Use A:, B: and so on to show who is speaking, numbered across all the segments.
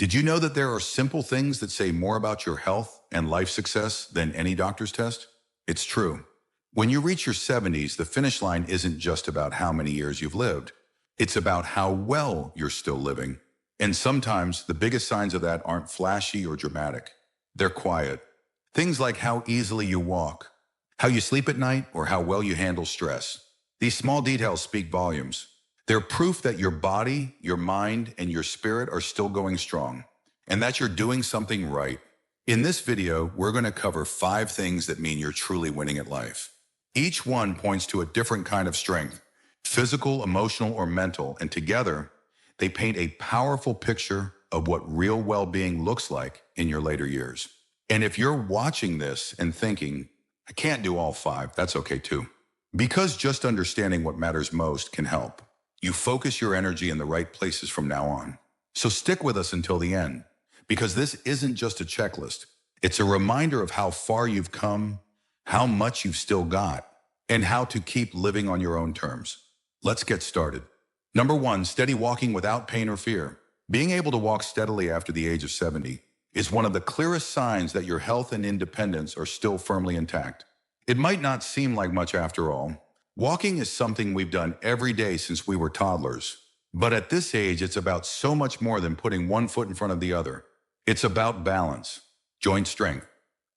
A: Did you know that there are simple things that say more about your health and life success than any doctor's test? It's true. When you reach your 70s, the finish line isn't just about how many years you've lived. It's about how well you're still living. And sometimes the biggest signs of that aren't flashy or dramatic. They're quiet. Things like how easily you walk, how you sleep at night, or how well you handle stress. These small details speak volumes. They're proof that your body, your mind, and your spirit are still going strong, and that you're doing something right. In this video, we're going to cover 5 things that mean you're truly winning at life. Each one points to a different kind of strength, physical, emotional, or mental, and together, they paint a powerful picture of what real well-being looks like in your later years. And if you're watching this and thinking, I can't do all 5, that's okay too. Because just understanding what matters most can help. You focus your energy in the right places from now on. So stick with us until the end, because this isn't just a checklist. It's a reminder of how far you've come, how much you've still got, and how to keep living on your own terms. Let's get started. Number 1, steady walking without pain or fear. Being able to walk steadily after the age of 70 is one of the clearest signs that your health and independence are still firmly intact. It might not seem like much after all. Walking is something we've done every day since we were toddlers. But at this age, it's about so much more than putting one foot in front of the other. It's about balance, joint strength,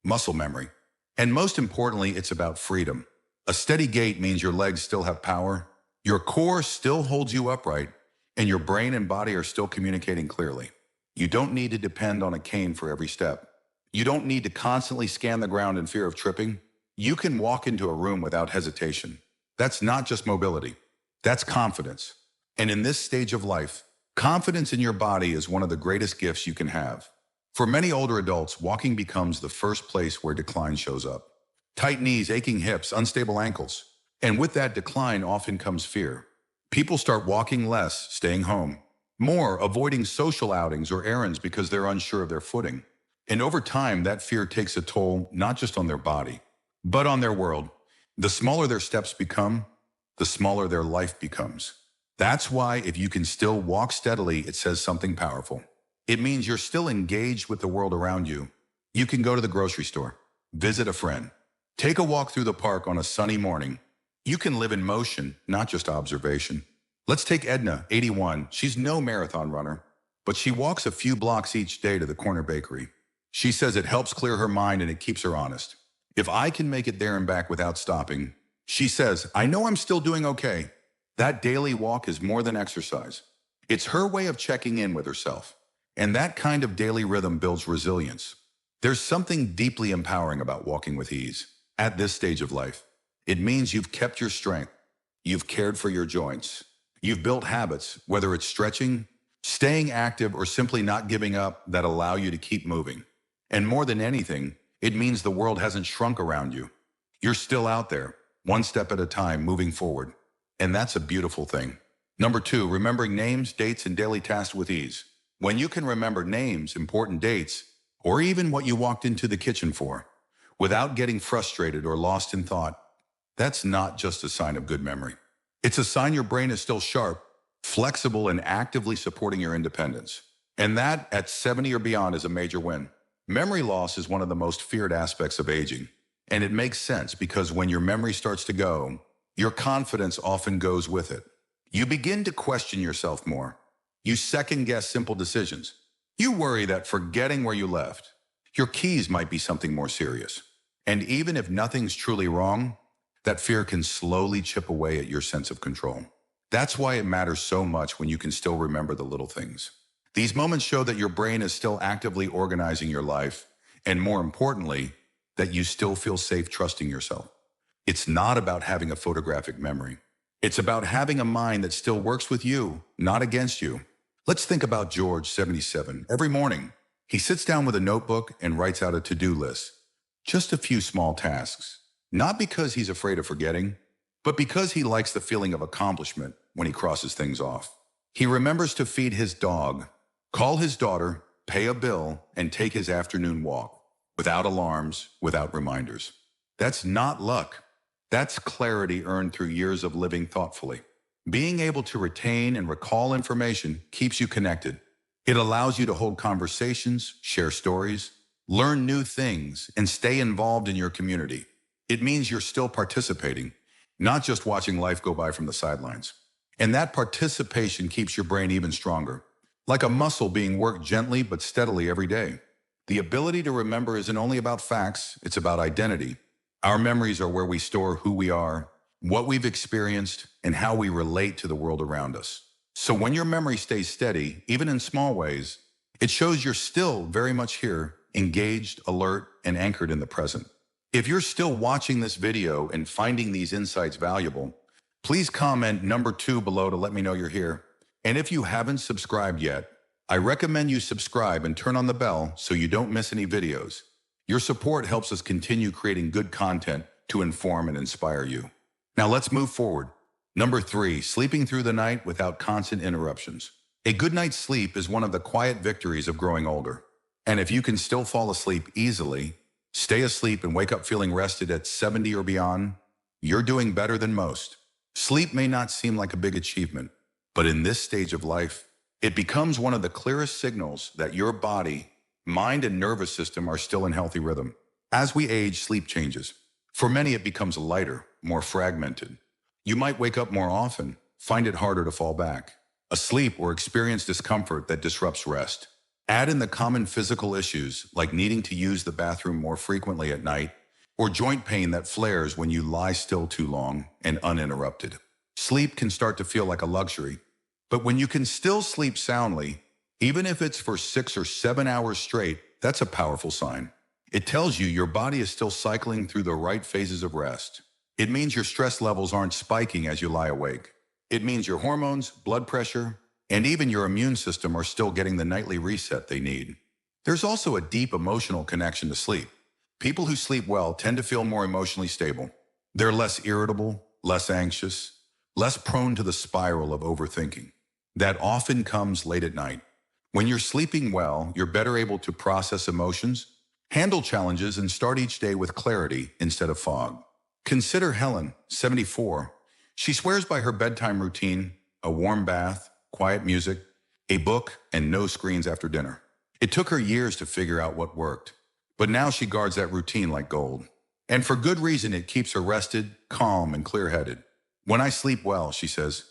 A: muscle memory, and most importantly, it's about freedom. A steady gait means your legs still have power, your core still holds you upright, and your brain and body are still communicating clearly. You don't need to depend on a cane for every step. You don't need to constantly scan the ground in fear of tripping. You can walk into a room without hesitation. That's not just mobility. That's confidence. And in this stage of life, confidence in your body is one of the greatest gifts you can have. For many older adults, walking becomes the first place where decline shows up. Tight knees, aching hips, unstable ankles. And with that decline often comes fear. People start walking less, staying home. More, avoiding social outings or errands because they're unsure of their footing. And over time, that fear takes a toll not just on their body, but on their world. The smaller their steps become, the smaller their life becomes. That's why if you can still walk steadily, it says something powerful. It means you're still engaged with the world around you. You can go to the grocery store, visit a friend, take a walk through the park on a sunny morning. You can live in motion, not just observation. Let's take Edna, 81. She's no marathon runner, but she walks a few blocks each day to the corner bakery. She says it helps clear her mind and it keeps her honest. If I can make it there and back without stopping, she says, I know I'm still doing okay. That daily walk is more than exercise. It's her way of checking in with herself. And that kind of daily rhythm builds resilience. There's something deeply empowering about walking with ease at this stage of life. It means you've kept your strength. You've cared for your joints. You've built habits, whether it's stretching, staying active, or simply not giving up, that allow you to keep moving. And more than anything, it means the world hasn't shrunk around you. You're still out there, one step at a time, moving forward. And that's a beautiful thing. Number 2, remembering names, dates, and daily tasks with ease. When you can remember names, important dates, or even what you walked into the kitchen for, without getting frustrated or lost in thought, that's not just a sign of good memory. It's a sign your brain is still sharp, flexible, and actively supporting your independence. And that, at 70 or beyond, is a major win. Memory loss is one of the most feared aspects of aging. And it makes sense because when your memory starts to go, your confidence often goes with it. You begin to question yourself more. You second-guess simple decisions. You worry that forgetting where you left, your keys might be something more serious. And even if nothing's truly wrong, that fear can slowly chip away at your sense of control. That's why it matters so much when you can still remember the little things. These moments show that your brain is still actively organizing your life, and more importantly, that you still feel safe trusting yourself. It's not about having a photographic memory. It's about having a mind that still works with you, not against you. Let's think about George, 77. Every morning, he sits down with a notebook and writes out a to-do list. Just a few small tasks. Not because he's afraid of forgetting, but because he likes the feeling of accomplishment when he crosses things off. He remembers to feed his dog, call his daughter, pay a bill, and take his afternoon walk, without alarms, without reminders. That's not luck. That's clarity earned through years of living thoughtfully. Being able to retain and recall information keeps you connected. It allows you to hold conversations, share stories, learn new things, and stay involved in your community. It means you're still participating, not just watching life go by from the sidelines. And that participation keeps your brain even stronger, like a muscle being worked gently but steadily every day. The ability to remember isn't only about facts, it's about identity. Our memories are where we store who we are, what we've experienced, and how we relate to the world around us. So when your memory stays steady, even in small ways, it shows you're still very much here, engaged, alert, and anchored in the present. If you're still watching this video and finding these insights valuable, please comment number 2 below to let me know you're here. And if you haven't subscribed yet, I recommend you subscribe and turn on the bell so you don't miss any videos. Your support helps us continue creating good content to inform and inspire you. Now let's move forward. Number 3, sleeping through the night without constant interruptions. A good night's sleep is one of the quiet victories of growing older. And if you can still fall asleep easily, stay asleep and wake up feeling rested at 70 or beyond, you're doing better than most. Sleep may not seem like a big achievement, but in this stage of life, it becomes one of the clearest signals that your body, mind, and nervous system are still in healthy rhythm. As we age, sleep changes. For many, it becomes lighter, more fragmented. You might wake up more often, find it harder to fall back, asleep, or experience discomfort that disrupts rest. Add in the common physical issues like needing to use the bathroom more frequently at night, or joint pain that flares when you lie still too long and uninterrupted. Sleep can start to feel like a luxury, but when you can still sleep soundly, even if it's for 6 or 7 hours straight, that's a powerful sign. It tells you your body is still cycling through the right phases of rest. It means your stress levels aren't spiking as you lie awake. It means your hormones, blood pressure, and even your immune system are still getting the nightly reset they need. There's also a deep emotional connection to sleep. People who sleep well tend to feel more emotionally stable. They're less irritable, less anxious, less prone to the spiral of overthinking. That often comes late at night. When you're sleeping well, you're better able to process emotions, handle challenges, and start each day with clarity instead of fog. Consider Helen, 74. She swears by her bedtime routine: a warm bath, quiet music, a book, and no screens after dinner. It took her years to figure out what worked, but now she guards that routine like gold. And for good reason. It keeps her rested, calm, and clear-headed. When I sleep well, she says,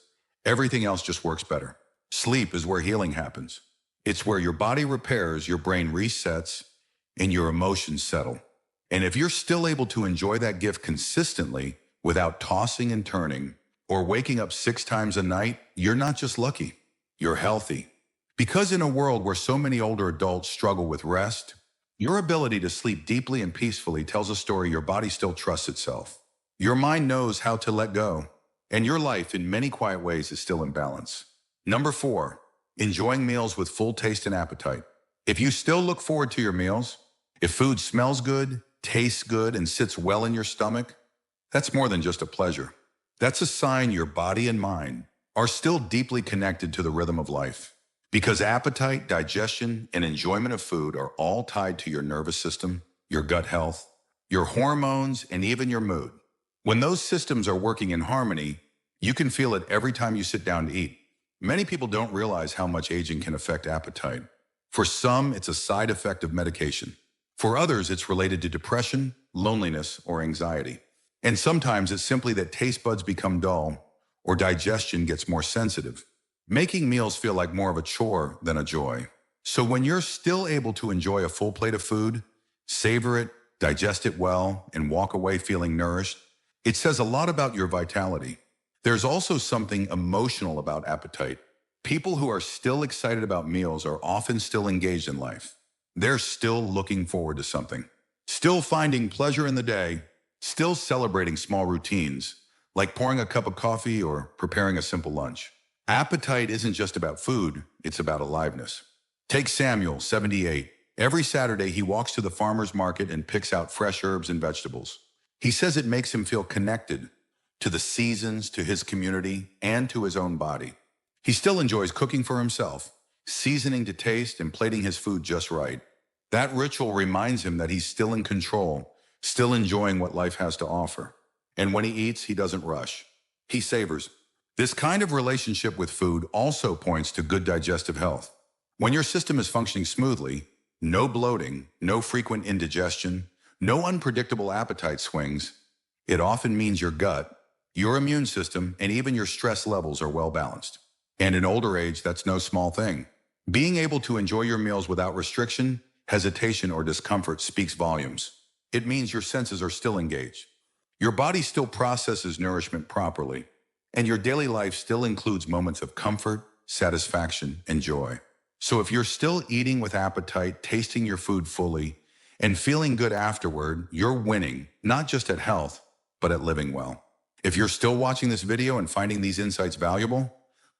A: everything else just works better. Sleep is where healing happens. It's where your body repairs, your brain resets, and your emotions settle. And if you're still able to enjoy that gift consistently without tossing and turning or waking up 6 times a night, you're not just lucky, you're healthy. Because in a world where so many older adults struggle with rest, your ability to sleep deeply and peacefully tells a story your body still trusts itself. Your mind knows how to let go, and your life in many quiet ways is still in balance. Number 4, enjoying meals with full taste and appetite. If you still look forward to your meals, if food smells good, tastes good, and sits well in your stomach, that's more than just a pleasure. That's a sign your body and mind are still deeply connected to the rhythm of life. Because appetite, digestion, and enjoyment of food are all tied to your nervous system, your gut health, your hormones, and even your mood. When those systems are working in harmony, you can feel it every time you sit down to eat. Many people don't realize how much aging can affect appetite. For some, it's a side effect of medication. For others, it's related to depression, loneliness, or anxiety. And sometimes it's simply that taste buds become dull or digestion gets more sensitive, making meals feel like more of a chore than a joy. So when you're still able to enjoy a full plate of food, savor it, digest it well, and walk away feeling nourished, it says a lot about your vitality. There's also something emotional about appetite. People who are still excited about meals are often still engaged in life. They're still looking forward to something, still finding pleasure in the day, still celebrating small routines, like pouring a cup of coffee or preparing a simple lunch. Appetite isn't just about food, it's about aliveness. Take Samuel, 78. Every Saturday, he walks to the farmer's market and picks out fresh herbs and vegetables. He says it makes him feel connected to the seasons, to his community, and to his own body. He still enjoys cooking for himself, seasoning to taste and plating his food just right. That ritual reminds him that he's still in control, still enjoying what life has to offer. And when he eats, he doesn't rush. He savors. This kind of relationship with food also points to good digestive health. When your system is functioning smoothly, no bloating, no frequent indigestion, no unpredictable appetite swings, it often means your gut, your immune system, and even your stress levels are well balanced. And in older age, that's no small thing. Being able to enjoy your meals without restriction, hesitation, or discomfort speaks volumes. It means your senses are still engaged. Your body still processes nourishment properly, and your daily life still includes moments of comfort, satisfaction, and joy. So if you're still eating with appetite, tasting your food fully, and feeling good afterward, you're winning, not just at health, but at living well. If you're still watching this video and finding these insights valuable,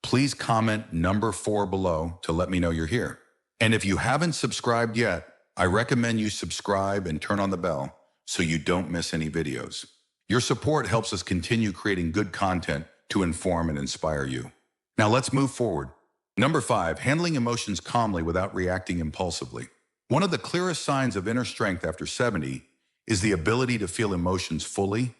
A: please comment number 4 below to let me know you're here. And if you haven't subscribed yet, I recommend you subscribe and turn on the bell so you don't miss any videos. Your support helps us continue creating good content to inform and inspire you. Now let's move forward. Number 5, handling emotions calmly without reacting impulsively. One of the clearest signs of inner strength after 70 is the ability to feel emotions fully,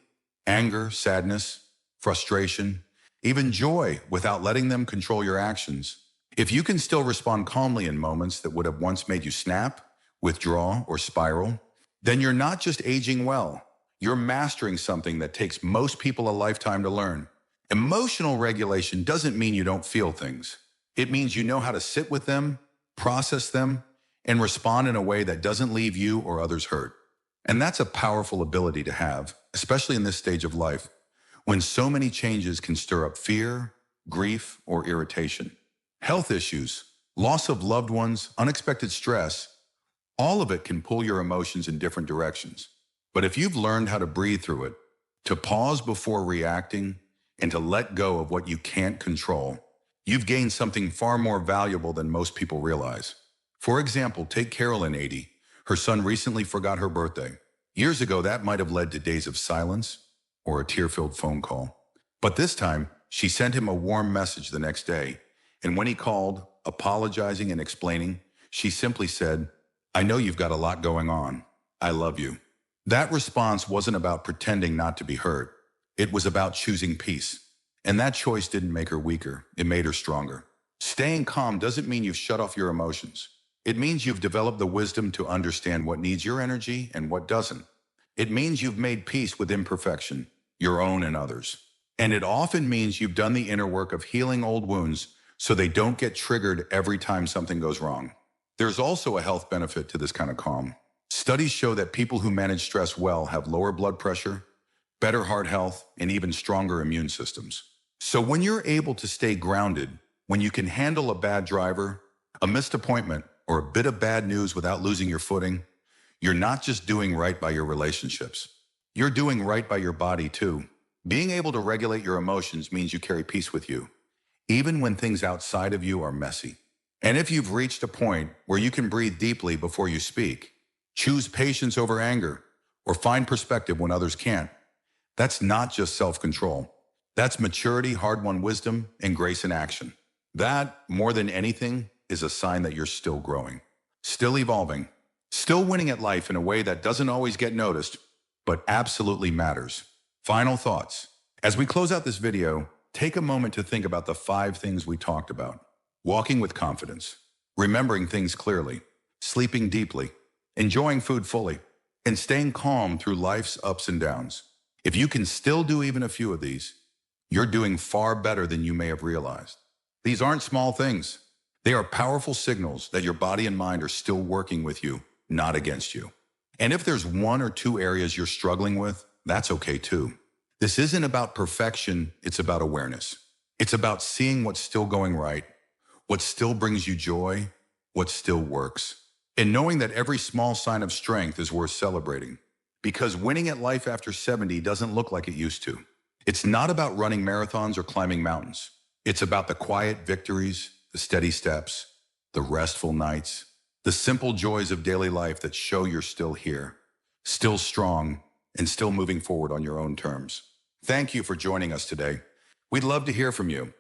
A: anger, sadness, frustration, even joy without letting them control your actions. If you can still respond calmly in moments that would have once made you snap, withdraw, or spiral, then you're not just aging well, you're mastering something that takes most people a lifetime to learn. Emotional regulation doesn't mean you don't feel things. It means you know how to sit with them, process them, and respond in a way that doesn't leave you or others hurt. And that's a powerful ability to have, especially in this stage of life, when so many changes can stir up fear, grief, or irritation. Health issues, loss of loved ones, unexpected stress, all of it can pull your emotions in different directions. But if you've learned how to breathe through it, to pause before reacting, and to let go of what you can't control, you've gained something far more valuable than most people realize. For example, take Carolyn, 80. Her son recently forgot her birthday. Years ago, that might have led to days of silence or a tear-filled phone call. But this time, she sent him a warm message the next day. And when he called, apologizing and explaining, she simply said, "I know you've got a lot going on. I love you." That response wasn't about pretending not to be hurt. It was about choosing peace. And that choice didn't make her weaker. It made her stronger. Staying calm doesn't mean you've shut off your emotions. It means you've developed the wisdom to understand what needs your energy and what doesn't. It means you've made peace with imperfection, your own and others. And it often means you've done the inner work of healing old wounds so they don't get triggered every time something goes wrong. There's also a health benefit to this kind of calm. Studies show that people who manage stress well have lower blood pressure, better heart health, and even stronger immune systems. So when you're able to stay grounded, when you can handle a bad driver, a missed appointment, or a bit of bad news without losing your footing, you're not just doing right by your relationships. You're doing right by your body too. Being able to regulate your emotions means you carry peace with you, even when things outside of you are messy. And if you've reached a point where you can breathe deeply before you speak, choose patience over anger, or find perspective when others can't, that's not just self-control. That's maturity, hard-won wisdom, and grace in action. That, more than anything, is a sign that you're still growing, still evolving, still winning at life in a way that doesn't always get noticed, but absolutely matters. Final thoughts. As we close out this video, take a moment to think about the 5 things we talked about. Walking with confidence, remembering things clearly, sleeping deeply, enjoying food fully, and staying calm through life's ups and downs. If you can still do even a few of these, you're doing far better than you may have realized. These aren't small things. They are powerful signals that your body and mind are still working with you, not against you. And if there's 1 or 2 areas you're struggling with, that's okay too. This isn't about perfection, it's about awareness. It's about seeing what's still going right, what still brings you joy, what still works, and knowing that every small sign of strength is worth celebrating. Because winning at life after 70 doesn't look like it used to. It's not about running marathons or climbing mountains. It's about the quiet victories, the steady steps, the restful nights, the simple joys of daily life that show you're still here, still strong, and still moving forward on your own terms. Thank you for joining us today. We'd love to hear from you.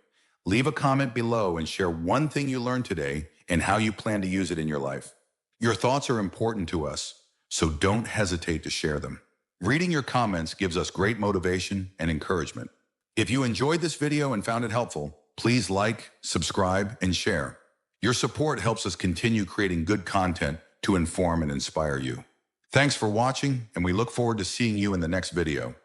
A: Leave a comment below and share one thing you learned today and how you plan to use it in your life. Your thoughts are important to us, so don't hesitate to share them. Reading your comments gives us great motivation and encouragement. If you enjoyed this video and found it helpful, please like, subscribe, and share. Your support helps us continue creating good content to inform and inspire you. Thanks for watching, and we look forward to seeing you in the next video.